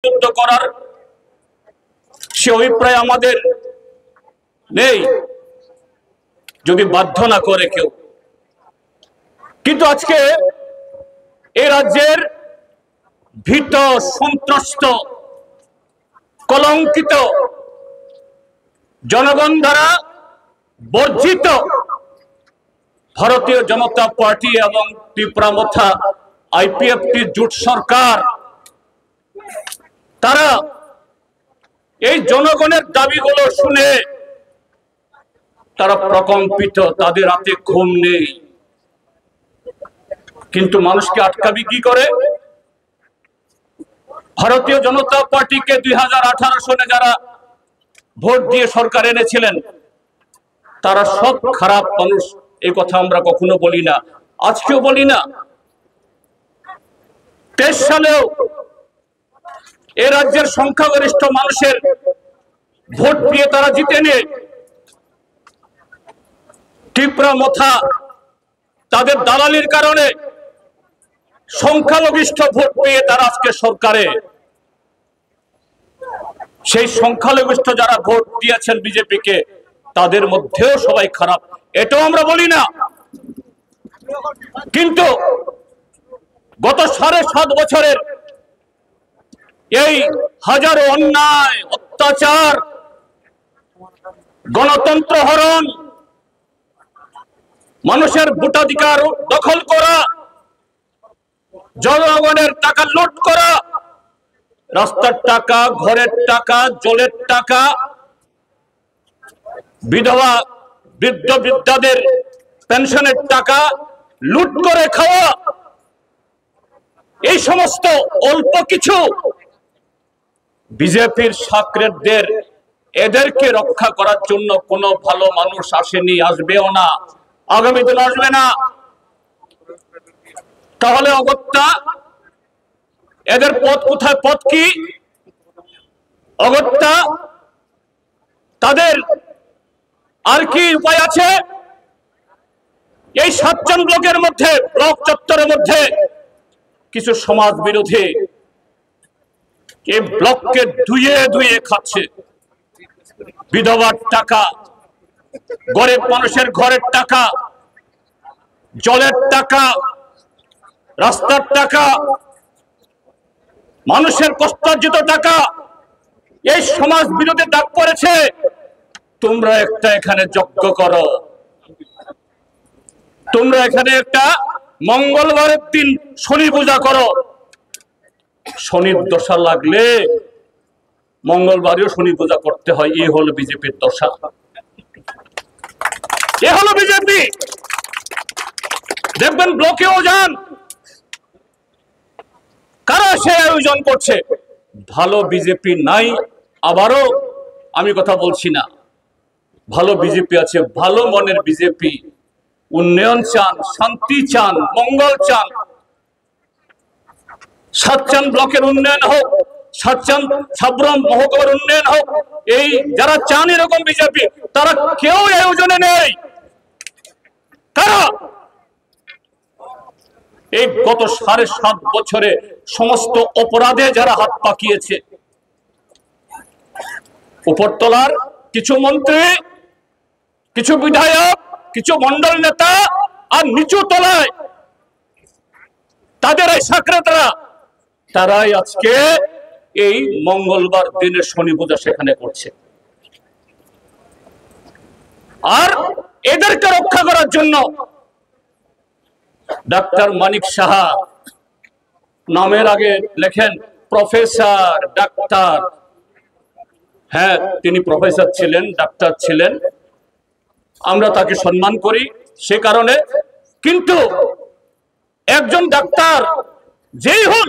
যুদ্ধ করার সে অভিপ্রায় আমাদের নেই, যদি বাধ্য না করে কেউ। কিন্তু আজকে এই রাজ্যের ভীত, সন্ত্রস্ত, কলঙ্কিত, জনগণ দ্বারা বর্জিত ভারতীয় জনতা পার্টি এবং ত্রিপুরা আইপিএফটি জোট সরকার, তারা এই জনগণের দাবিগুলো শুনে তারা প্রকম্পিত, তাদের রাতে ঘুম নেই। কিন্তু মানুষকে আটকাবি কি করে? ভারতীয় জনতা পার্টিকে 2018 সনে যারা ভোট দিয়ে সরকার এনেছিলেন তারা সব খারাপ মানুষ, এই কথা আমরা কখনো বলি না, আজকেও বলি না। 23 সালেও এ রাজ্যের সংখ্যাগরিষ্ঠ মানুষের ভোট দিয়ে তারা জিতেনে ত্রিপুরা তাদের দালালির কারণে সংখ্যালঘিষ্ঠ ভোট পেয়ে তারা আজকে সরকারে। সেই সংখ্যালঘিষ্ঠ যারা ভোট দিয়েছেন বিজেপিকে, তাদের মধ্যেও সবাই খারাপ, এটাও আমরা বলি না। কিন্তু গত 7.5 বছরের এই হাজারো অন্যায়, অত্যাচার, গণতন্ত্র হরণ, মানুষের ভোটাধিকার দখল করা, জনগণের টাকা লুট করা, রাস্তার টাকা, ঘরের টাকা, জলের টাকা, বিধবা বৃদ্ধ বৃদ্ধাদের পেনশনের টাকা লুট করে খাওয়া, এই সমস্ত অল্প কিছু বিজেপির সাকরেদদের, এদেরকে রক্ষা করার জন্য কোনো ভালো মানুষ আসেনি, আসবেও না, আগামী দিন আসবে না। তাহলে অগত্যা এদের পথ কোথায়? পথ কি? অগত্যা তাদের আর কি উপায় আছে? এই 7জন ব্লকের মধ্যে, ব্লক চত্বরের মধ্যে কিছু সমাজ বিরোধী এই ব্লককে ধুয়ে ধুয়ে খাচ্ছে। বিধবার টাকা, গরিব মানুষের ঘরের টাকা, জলের টাকা, রাস্তার টাকা, মানুষের কষ্টার্জিত টাকা, এই সমাজ বিরোধী দাগ পড়েছে। তোমরা একটা এখানে যজ্ঞ করো, তোমরা এখানে একটা মঙ্গলবারের দিন শনি পূজা করো। শনির দশা লাগলে মঙ্গলবারেও শনি পূজা করতে হয়, এই হলো বিজেপির দশা, এ হলো বিজেপি। দেখবেন ব্লকেও যান, কারা সে আয়োজন করছে? ভালো বিজেপি নাই। আবারও আমি কথা বলছি না, ভালো বিজেপি আছে, ভালো মনের বিজেপি, উন্নয়ন চান, শান্তি চান, মঙ্গল চান। 7 ব্লকের উন্নয়ন হোক, 7 সাব্রম মহকুমার উন্নয়ন হোক, এই যারা চান এরকম বিজেপি, তারা কেউ আয়োজনে নেই। কারা? এই গত 7.5 বছরে সমস্ত অপরাধে যারা হাত পাকিয়েছে, উপরতলার কিছু মন্ত্রী, কিছু বিধায়ক, কিছু মন্ডল নেতা, আর নিচু তলায় তাদের এই সাকরেদরা, তারাই আজকে এই মঙ্গলবার দিনের শনি পূজা সেখানে করছে। আর এদেরকে রক্ষা করার জন্য ডাক্তার মানিক সাহা, নামের আগে লেখেন প্রফেসর, ডাক্তার। হ্যাঁ, তিনি প্রফেসর ছিলেন, ডাক্তার ছিলেন, আমরা তাকে সম্মান করি সে কারণে। কিন্তু একজন ডাক্তার যেই হন,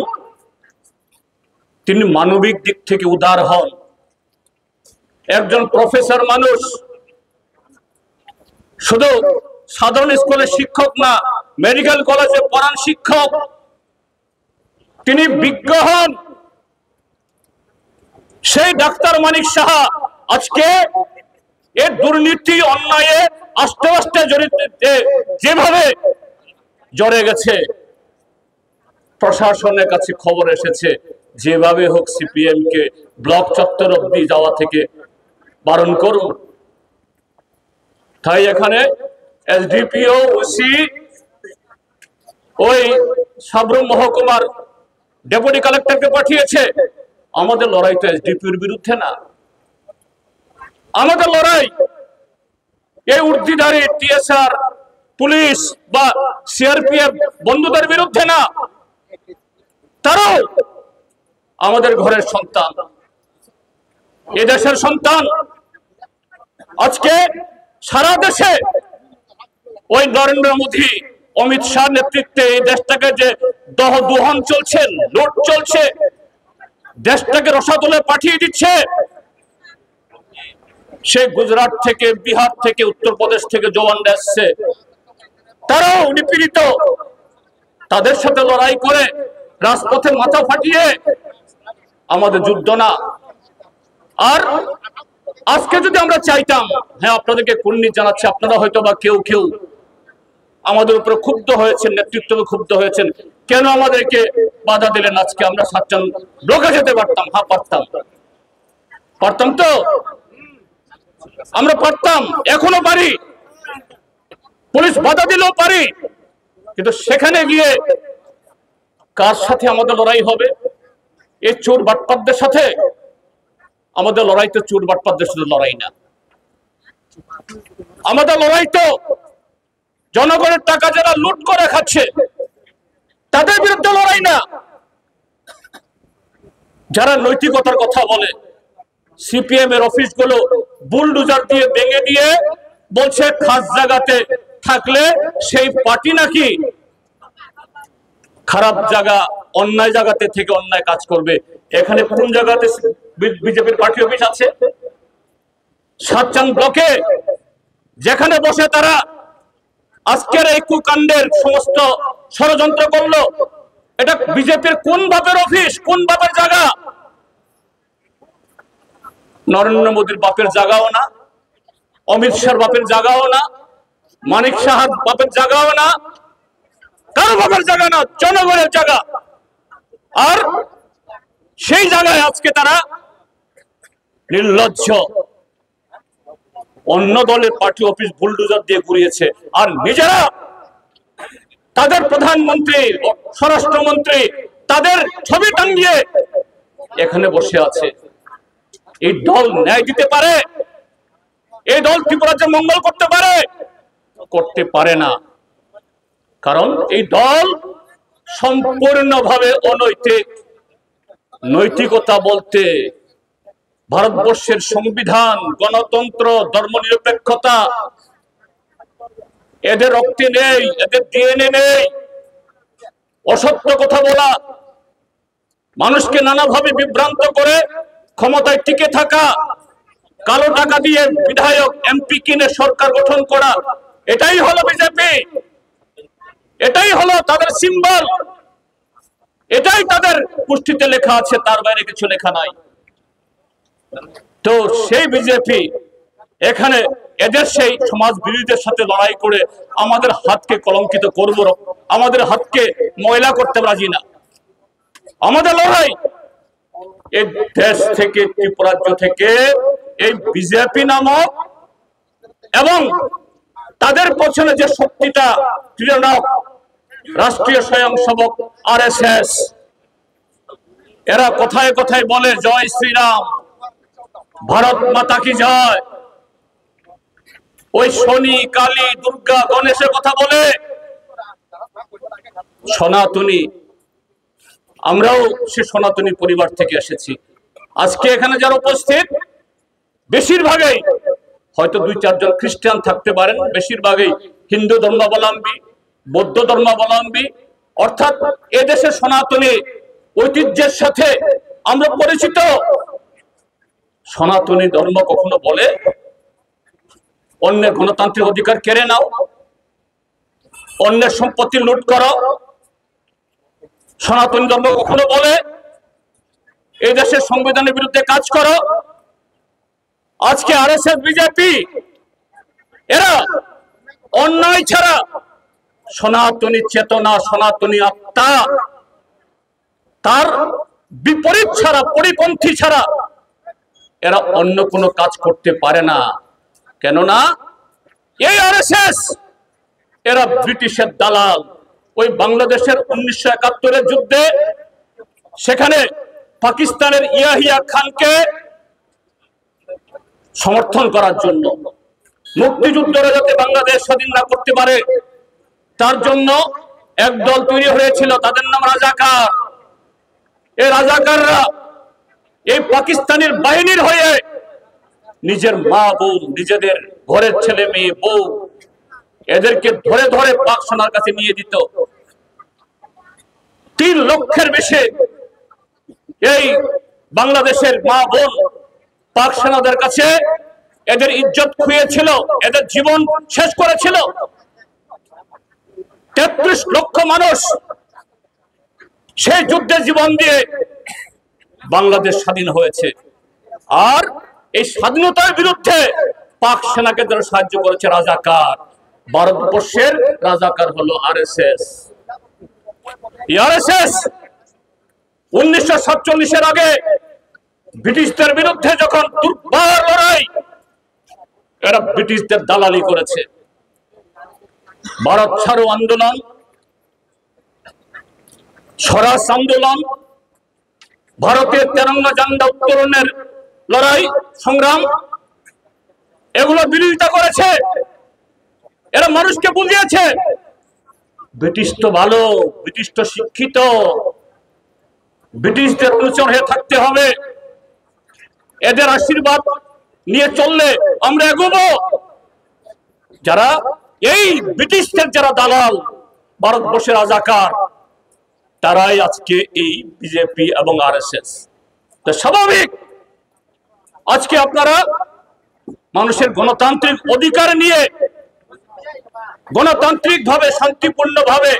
তিনি মানবিক দিক থেকে উদার হন। একজন প্রফেসর মানুষ শুধু সাধারণ স্কুলের শিক্ষক না, মেডিকেল কলেজে পড়ান শিক্ষক, তিনি বিজ্ঞ হন। সেই ডাক্তার মানিক সাহা আজকে এই দুর্নীতি, অন্যায়ে আস্তে আস্তে যেভাবে জড়ে গেছে, প্রশাসনের কাছে খবর এসেছে যেভাবে হোক সিপিএম কে ব্লক চত্বর অব্দি যাওয়া থেকে বারণ করুন। তাই এখানে এসডিপিও ওসি ওই সাবরুম মহকুমার ডেপুটি কালেক্টরকে পাঠিয়েছে। আমাদের লড়াই তো এসডিপিওর বিরুদ্ধে না, আমাদের লড়াই এই উর্দিধারী টিএসআর পুলিশ বা সিআরপিএফ বন্ধুদের বিরুদ্ধে না, তারাও আমাদের ঘরের সন্তান, এ দেশের সন্তান। আজকে সারা দেশে ওই নরেন্দ্র মোদী অমিত শাহ নেতৃত্বে এই দেশটাকে যে দহন চলছে, লুট চলছে, দেশটাকে রসাতলে পাঠিয়ে দিচ্ছে। সে গুজরাট থেকে, বিহার থেকে, উত্তরপ্রদেশ থেকে জওয়ানরা এসছে, তারাও নিপীড়িত, তাদের সাথে লড়াই করে রাজপথে মাথা ফাটিয়ে আমাদের যুদ্ধ না। আর আজকে যদি আমরা চাইতাম, হ্যাঁ আপনাদেরকে কুর্নিশ জানাচ্ছি, আপনারা হয়তো বা কেউ কেউ আমাদের উপরে ক্ষুব্ধ হয়েছেন, নেতৃত্ব ক্ষুব্ধ হয়েছেন, কেন আমাদেরকে বাধা দিলেন? আজকে আমরা 7 জন ব্লকে যেতে পারতাম। হ্যাঁ পারতাম, পারতাম তো, আমরা পারতাম, এখনো পারি, পুলিশ বাধা দিলেও পারি, কিন্তু সেখানে গিয়ে কার সাথে আমাদের লড়াই হবে? এই চোর বাটপারদের সাথে আমাদের লড়াই তো চোর বাটপারদের সাথে লড়াই না, আমাদের লড়াই তো জনগণের টাকা যারা লুট করে খাচ্ছে তাদের বিরুদ্ধে লড়াই না। যারা নৈতিকতার কথা বলে, সিপিএম এর অফিসগুলো বুলডোজার দিয়ে ভেঙে দিয়ে বলছে খাস জায়গাতে থাকলে সেই পার্টি নাকি খারাপ জায়গা, অন্যায় জায়গাতে থেকে অন্যায় কাজ করবে। এখানে কোন জায়গাতে বিজেপির পার্টি অফিস আছে? 7 জন ব্লকে যেখানে বসে তারা আজকের এই কুকাণ্ডের সমস্ত ষড়যন্ত্র করলো, এটা বিজেপির কোন বাপের অফিস, কোন বাপের জায়গা? নরেন্দ্র মোদীর বাপের জায়গাও না, অমিত শাহর বাপের জায়গাও না, মানিক সাহার বাপের জায়গাও না, কারো বাপের জায়গা না, জনগণের জায়গা। আর সেই জায়গায় আজকে তারা নির্লজ্জ অন্য দলের পার্টি অফিস বুলডোজার দিয়ে ঘুরিয়েছে, আর নিজেরা তাদের প্রধানমন্ত্রী, স্বরাষ্ট্রমন্ত্রী তাদের ছবি টাঙ্গিয়ে এখানে বসে আছে। এই দল ন্যায় দিতে পারে? এই দল ত্রিপুরার মঙ্গল করতে পারে? করতে পারে না, কারণ এই দল সম্পূর্ণভাবে অনৈতিক। নৈতিকতা বলতে ভারতবর্ষের সংবিধান, গণতন্ত্র, ধর্মনিরপেক্ষতা এদের রক্তে নেই, এদের ডিএনএ নেই। অসত্য কথা বলা, মানুষকে নানাভাবে বিভ্রান্ত করে ক্ষমতায় টিকে থাকা, কালো টাকা দিয়ে বিধায়ক এমপি কিনে সরকার গঠন করা, এটাই হলো বিজেপি, এটাই হলো তাদের সিম্বল, এটাই তাদের পুষ্টিতে লেখা আছে, তার বাইরে কিছু লেখা নাই। তো সেই বিজেপি এখানে এদের সেই সমাজ বিরোধীদের সাথে লড়াই করে আমাদের হাতকে কলঙ্কিত করব, আমাদের হাতকে ময়লা করতে রাজি না। আমাদের লড়াই এই দেশ থেকে, ত্রিপুরাজ্য থেকে এই বিজেপি নামক এবং তাদের পেছনে যে শক্তিটা ক্রীড়নক রাষ্ট্রীয় স্বয়ংসেবক আরএসএস, এরা কথায় কথায় বলে জয় শ্রীরাম, ভারত মাতা কি জয়, ওই শনি, কালী, দুর্গা, গণেশের কথা বলে। সনাতনী, আমরাও সে সনাতনী পরিবার থেকে এসেছি। আজকে এখানে যারা উপস্থিত বেশিরভাগই হয়তো 2-4 জন খ্রিস্টান থাকতে পারেন, বেশিরভাগই হিন্দু ধর্মাবলম্বী, বৌদ্ধ ধর্মাবলম্বী, অর্থাৎ এদেশের সনাতনী ঐতিহ্যের সাথে আমরা পরিচিত। সনাতনী ধর্ম কখনো বলে অন্যের গণতান্ত্রিক অধিকার কেড়ে নাও, অন্যের সম্পত্তি লুট করো? সনাতনী ধর্ম কখনো বলে এই দেশের সংবিধানের বিরুদ্ধে কাজ করো? আজকে আরএসএস, বিজেপি এরা অন্যায় ছাড়া সনাতনী চেতনা, সনাতনী আত্মা, তার বিপরীত ছাড়া, পরিপন্থী ছাড়া এরা অন্য কোনো কাজ করতে পারে না। কেননা এই আরএসএস এরা ব্রিটিশের দালাল। ওই বাংলাদেশের 1971-এর যুদ্ধে সেখানে পাকিস্তানের ইয়াহিয়া খানকে সমর্থন করার জন্য, মুক্তিযুদ্ধরা যাতে বাংলাদেশ স্বাধীন না করতে পারে তার জন্য এক দল তৈরি হয়েছিল, তাদের নাম রাজাকার। এই রাজাকাররা এই পাকিস্তানের বাহিনীর হয়ে নিজের মা বোন, নিজেদের ঘরের ছেলে মেয়ে বউ এদেরকে ধরে ধরে পাক সেনার কাছে নিয়ে দিত। 3 লক্ষের বেশি এই বাংলাদেশের মা বোন পাক সেনাদের কাছে এদের ইজ্জত খুইয়েছিল, এদের জীবন শেষ করেছিল। 33 লক্ষ মানুষ সেই যুদ্ধে জীবন দিয়ে বাংলাদেশ স্বাধীন হয়েছে। আর এই স্বাধীনতার বিরুদ্ধে পাক সেনাকে যারা সাহায্য করেছে রাজাকার। ভারতবর্ষের রাজাকার হলো আরএসএস। আরএসএস 1947-এর আগে ব্রিটিশদের বিরুদ্ধে যখন দুর্বার লড়াই, এরা ব্রিটিশদের দালালি করেছে। ভারত ছাড়ো আন্দোলন, স্বরাজ আন্দোলন, ভারতের তেরঙ্গা ঝান্ডা উত্তোলনের লড়াই সংগ্রাম, এগুলো বিরোধিতা করেছে। এরা মানুষকে বুঝিয়েছে ব্রিটিশ তো ভালো, ব্রিটিশ তো শিক্ষিত, ব্রিটিশদের অনুসরণ হয়ে থাকতে হবে, এদের আশীর্বাদ নিয়ে চললে আমরা এগোবো। যারা এই ব্রিটিশদের যারা দালাল, ভারতবর্ষের রাজাকার, তারাই আজকে এই বিজেপি এবং আরএসএস। তো স্বাভাবিক আজকে আপনারা মানুষের গণতান্ত্রিক অধিকার নিয়ে গণতান্ত্রিক ভাবে, শান্তিপূর্ণ ভাবে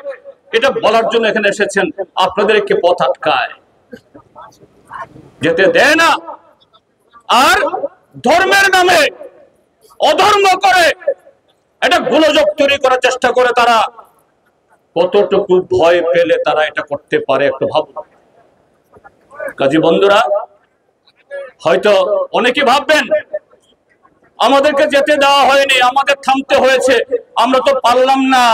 এটা বলার জন্য এখানে এসেছেন। আপনাদেরকে পথ আটকায়, যেতে দেয় না। আর ধর্মের নামে অধর্ম করে এটা গোলযোগ তৈরি করার চেষ্টা করে। তারা কতটুকু ভয় পেলে তারা এটা করতে পারে একটু ভাবুন। কাজী বন্ধুরা, হয়তো অনেকে ভাববেন আমাদেরকে যেতে দেওয়া হয়নি, আমাদের থামতে হয়েছে, আমরা তো পারলাম না,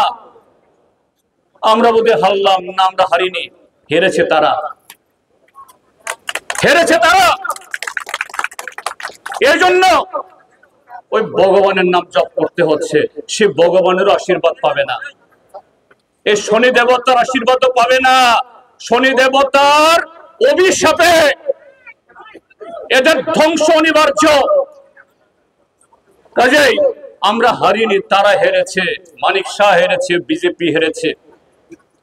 আমরা বোধহয় হারলাম। না, আমরা হারিনি, হেরেছে তারা, হেরেছে তারা। এই জন্য ওই ভগবানের নাম জপ করতে হচ্ছে। সে ভগবানেরও আশীর্বাদ পাবে না, এই শনি দেবতার আশীর্বাদও পাবে না। শনি দেবতার অভিশাপে এদের ধ্বংস অনিবার্য। কাজেই আমরা হারিনি, তারা হেরেছে। মানিক শাহ হেরেছে, বিজেপি হেরেছে,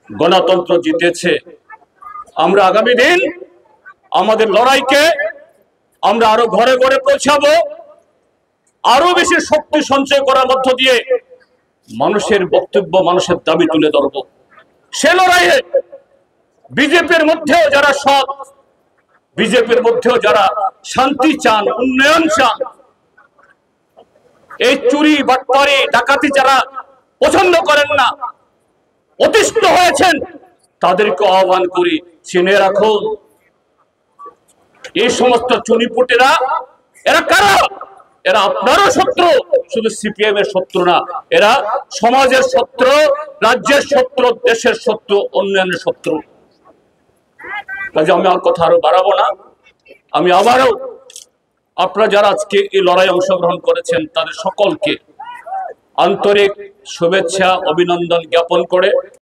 গণতন্ত্র জিতেছে। আমরা আগামী দিন আমাদের লড়াইকে আমরা আরো ঘরে ঘরে পৌঁছাবো, আরো বেশি শক্তি সঞ্চয় করার মধ্য দিয়ে মানুষের বক্তব্য, মানুষের দাবি তুলে ধরবো। সে লড়াইয়ে বিজেপির মধ্যেও যারা সৎ, বিজেপির মধ্যেও যারা শান্তি চান, উন্নয়ন চান, এই চুরি, বাটপারি, ডাকাতি যারা পছন্দ করেন না, অতিষ্ঠ হয়েছেন, তাদেরকে আহ্বান করি, চিনে রাখুন এই সমস্ত চুনিপুটেরা এরা কারা? এরা আপনারও শত্রু, শুধু সিপিএম এর শত্রু না, এরা সমাজের শত্রু, রাজ্যের শত্রু, দেশের শত্রু, উন্নয়নের শত্রু। কাজে আমি আর কথা আরো বাড়াবো না। আমি আবারও আপনারা যারা আজকে এই লড়াই অংশগ্রহণ করেছেন তাদের সকলকে আন্তরিক শুভেচ্ছা, অভিনন্দন জ্ঞাপন করে